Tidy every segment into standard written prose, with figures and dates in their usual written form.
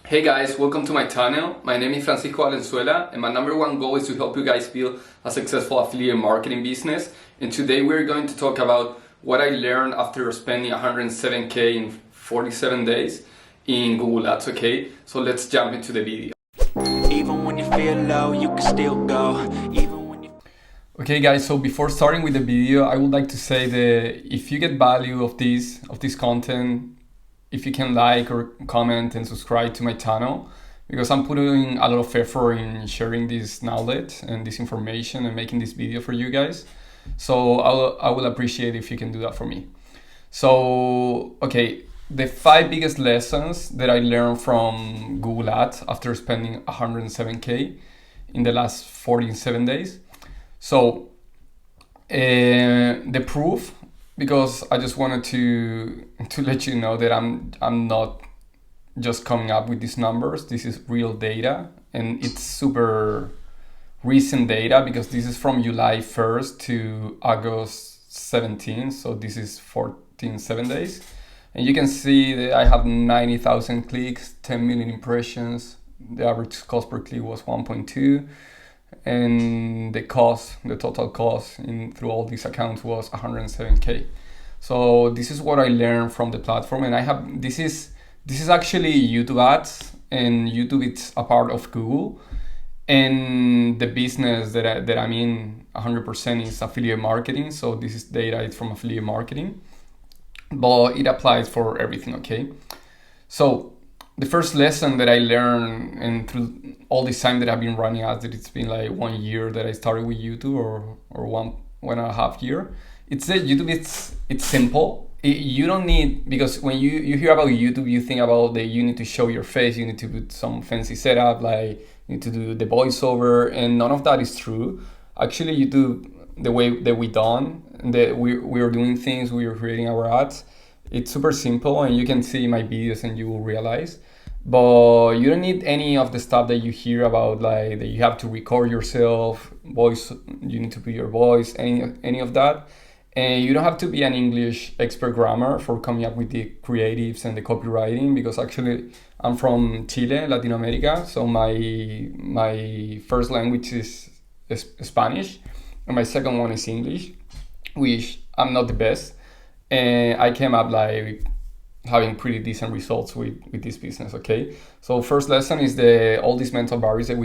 Hey guys, welcome to my channel. My name is Francisco Valenzuela and my number one goal is to help you guys build a successful affiliate marketing business. And today we're going to talk about what I learned after spending 107K in 47 days in Google Ads, okay? So let's jump into the video. Even when you feel low, you can still go. Even when you... Okay guys, so before starting with the video, I would like to say that if you get value of this content, if you can like or comment and subscribe to my channel, because I'm putting a lot of effort in sharing this knowledge and this information and making this video for you guys. So I will appreciate if you can do that for me. So, okay, the 5 biggest lessons that I learned from Google Ads after spending 107K in the last 47 days. So, the proof, because I just wanted to let you know that I'm not just coming up with these numbers. This is real data, and it's super recent data because this is from July 1st to August 17th. So this is 7 days. And you can see that I have 90,000 clicks, 10 million impressions. The average cost per click was 1.2. And the total cost through all these accounts was 107K. So this is what I learned from the platform, and this is actually YouTube ads, and YouTube it's a part of Google, and the business that I'm in 100% is affiliate marketing. So this is data, it's from affiliate marketing, but it applies for everything, okay? So the first lesson that I learned, and through all this time that I've been running ads, that it's been like 1 year that I started with YouTube, or 1.5 years. It's that YouTube, it's simple. You don't need, because when you hear about YouTube, you think about that you need to show your face, you need to put some fancy setup, like you need to do the voiceover, and none of that is true. Actually, YouTube, the way that we're doing things, we're creating our ads, it's super simple, and you can see my videos and you will realize. But you don't need any of the stuff that you hear about, like that you have to record yourself, voice, you need to put your voice, any of that. And you don't have to be an English expert grammar for coming up with the creatives and the copywriting, because actually I'm from Chile, Latin America, so my first language is Spanish, and my second one is English, which I'm not the best. And I came up like having pretty decent results with this business, okay? So first lesson is all these mental barriers that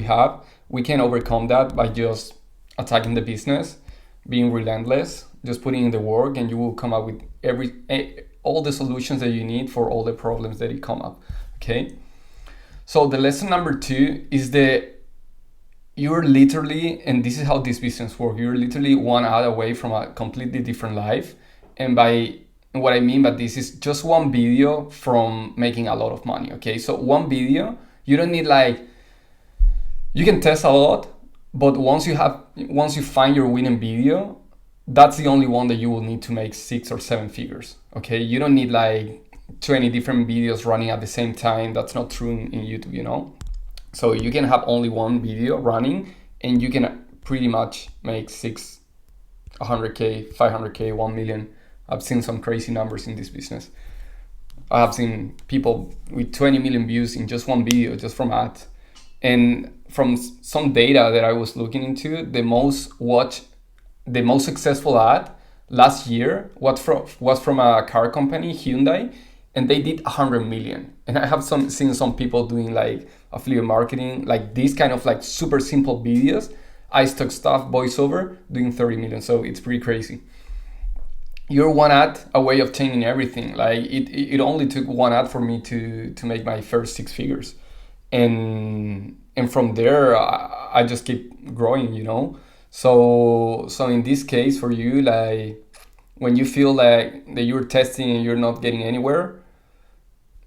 we can overcome that by just attacking the business, being relentless, just putting in the work, and you will come up with all the solutions that you need for all the problems that come up, okay? So the lesson number 2 is that you're literally, and this is how this business works, you're literally one ad away from a completely different life. And what I mean by this is just one video from making a lot of money, okay? So one video, you don't need you can test a lot, but once you find your winning video, that's the only one that you will need to make 6 or 7 figures, okay? You don't need 20 different videos running at the same time. That's not true in YouTube, you know? So you can have only one video running, and you can pretty much make 100K, 500K, 1 million. I've seen some crazy numbers in this business. I have seen people with 20 million views in just one video, just from ads. And from some data that I was looking into, the most successful ad last year was from a car company, Hyundai, and they did 100 million. And I have seen some people doing affiliate marketing, these kind of super simple videos, iStock stuff, voiceover, doing 30 million. So it's pretty crazy. You're one ad away of changing everything. It only took one ad for me to make my first 6 figures, and from there I just keep growing, you know. So in this case for you, when you feel that you're testing and you're not getting anywhere,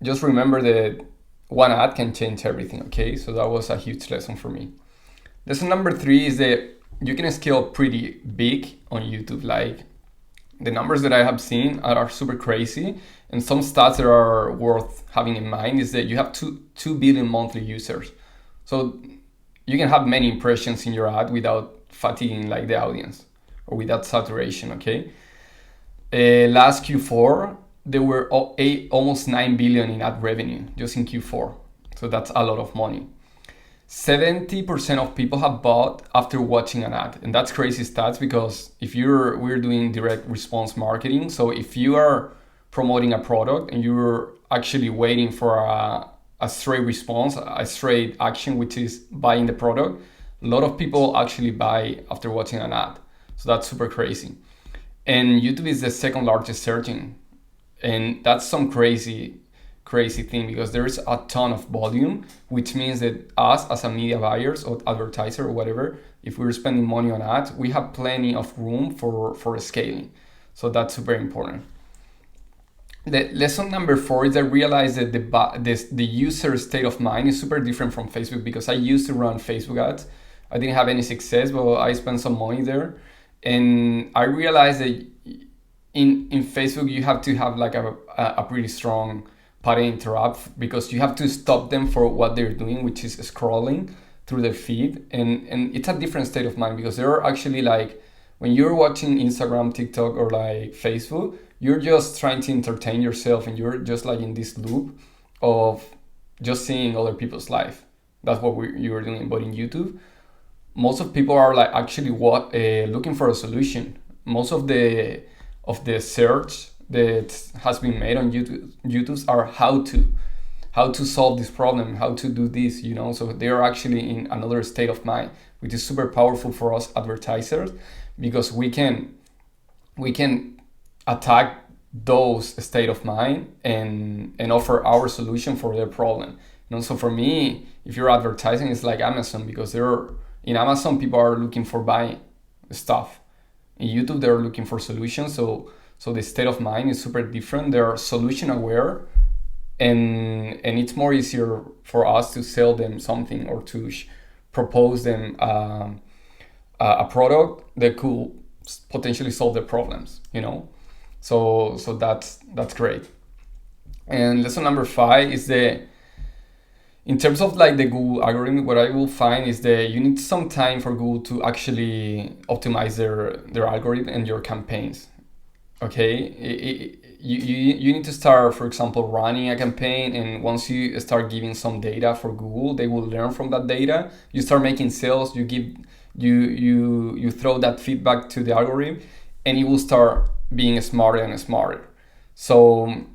just remember that one ad can change everything, okay? So that was a huge lesson for me. Lesson number 3 is that you can scale pretty big on YouTube. The numbers that I have seen are super crazy, and some stats that are worth having in mind is that you have 2 billion monthly users. So you can have many impressions in your ad without fatiguing the audience, or without saturation, okay? Last Q4, there were almost 9 billion in ad revenue just in Q4. So that's a lot of money. 70% of people have bought after watching an ad, and that's crazy stats, because we're doing direct response marketing. So if you are promoting a product and you're actually waiting for a straight response, a straight action, which is buying the product, a lot of people actually buy after watching an ad. So that's super crazy. And YouTube is the second largest searching, and that's some crazy thing, because there's a ton of volume, which means that us as a media buyers or advertiser or whatever, if we're spending money on ads, we have plenty of room for scaling. So that's super important. The lesson number 4 is I realized that the user state of mind is super different from Facebook, because I used to run Facebook ads. I didn't have any success, but I spent some money there. And I realized that in Facebook, you have to have like a pretty strong pattern interrupt, because you have to stop them for what they're doing, which is scrolling through their feed. And it's a different state of mind, because they're actually like, when you're watching Instagram, TikTok, or like Facebook, you're just trying to entertain yourself, and you're just like in this loop of just seeing other people's life. That's what you were doing. But in YouTube, most of people are like actually looking for a solution. Most of the search that has been made on YouTube are how to solve this problem, how to do this, So they are actually in another state of mind, which is super powerful for us advertisers, because we can attack those state of mind and offer our solution for their problem. So for me, if you're advertising, it's like Amazon, because in Amazon, people are looking for buying stuff. In YouTube, they're looking for solutions. So the state of mind is super different. They're solution aware, and it's more easier for us to sell them something, or to propose them a product that could potentially solve their problems. So that's great. And lesson number 5 is in terms of like the Google algorithm, what I will find is that you need some time for Google to actually optimize their algorithm and your campaigns. Okay, you need to start, for example, running a campaign, and once you start giving some data for Google, they will learn from that data. You start making sales. You throw that feedback to the algorithm, and it will start being smarter and smarter. So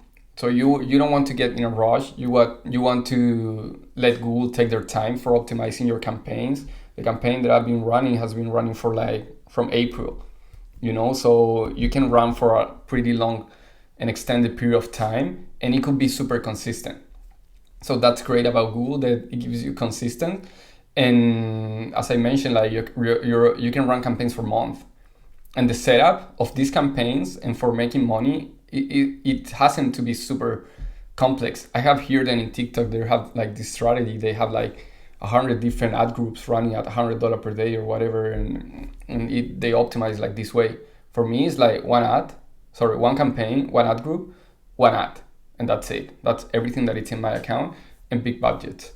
you don't want to get in a rush. You want to let Google take their time for optimizing your campaigns. The campaign that I've been running has been running for from April, so you can run for a pretty long and extended period of time, and it could be super consistent. So that's great about Google, that it gives you consistent. And as I mentioned, like you can run campaigns for months. And the setup of these campaigns and for making money, it hasn't to be super complex. I have heard that in TikTok they have like this strategy. They have like 100 different ad groups running at $100 per day or whatever, and they optimize like this way. For me, it's like one campaign, one ad group, one ad, and that's it. That's everything that it's in my account, and big budget.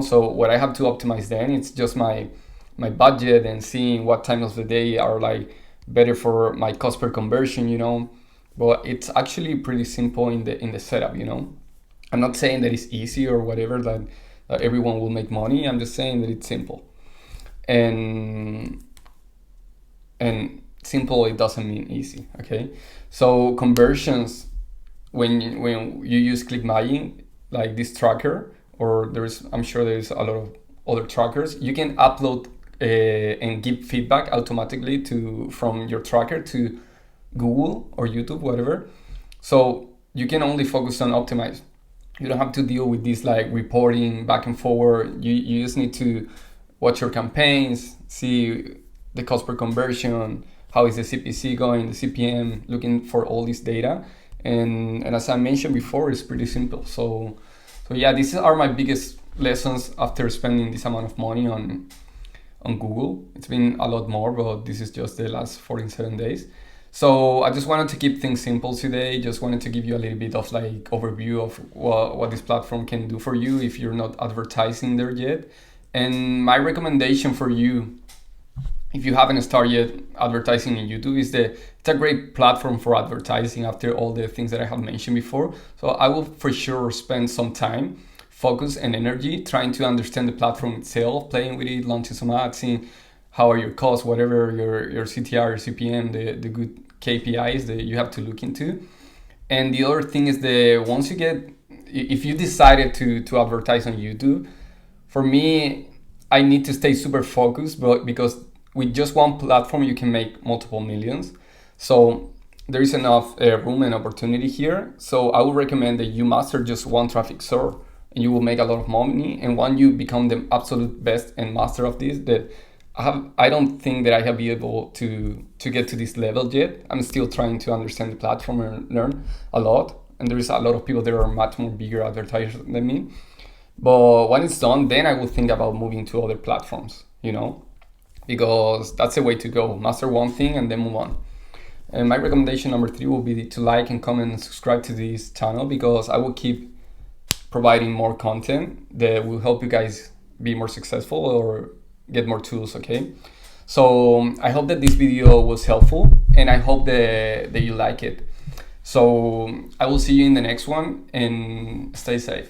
So what I have to optimize then, it's just my budget, and seeing what times of the day are like better for my cost per conversion. But it's actually pretty simple in the setup. I'm not saying that it's easy or whatever, that everyone will make money. I'm just saying that it's simple, and simple, it doesn't mean easy. Okay, so conversions, when you use ClickMagick, like this tracker, or I'm sure there's a lot of other trackers, you can upload and give feedback automatically from your tracker to Google or YouTube, whatever. So you can only focus on optimize. You don't have to deal with this like reporting back and forward. You just need to watch your campaigns, see the cost per conversion, how is the CPC going, the CPM, looking for all this data. And as I mentioned before, it's pretty simple. So yeah, these are my biggest lessons after spending this amount of money on Google. It's been a lot more, but this is just the last 47 days. So I just wanted to keep things simple today. Just wanted to give you a little bit of like overview of what this platform can do for you if you're not advertising there yet. And my recommendation for you, if you haven't started yet advertising in YouTube, is that it's a great platform for advertising after all the things that I have mentioned before. So I will for sure spend some time focus and energy trying to understand the platform itself, playing with it, launching some ads, seeing how are your costs, whatever your CTR, your CPM, the good KPIs that you have to look into. And the other thing is that once you get, if you decided to advertise on YouTube, for me, I need to stay super focused, but because with just one platform, you can make multiple millions. So there is enough room and opportunity here. So I would recommend that you master just one traffic source and you will make a lot of money. And when you become the absolute best and master of this, that I don't think that I have been able to get to this level yet. I'm still trying to understand the platform and learn a lot. And there is a lot of people that are much more bigger advertisers than me. But when it's done, then I will think about moving to other platforms, because that's the way to go. Master one thing and then move on. And my recommendation number 3 will be to like and comment and subscribe to this channel, because I will keep providing more content that will help you guys be more successful or get more tools, okay? So I hope that this video was helpful, and I hope that you like it. So I will see you in the next one, and stay safe.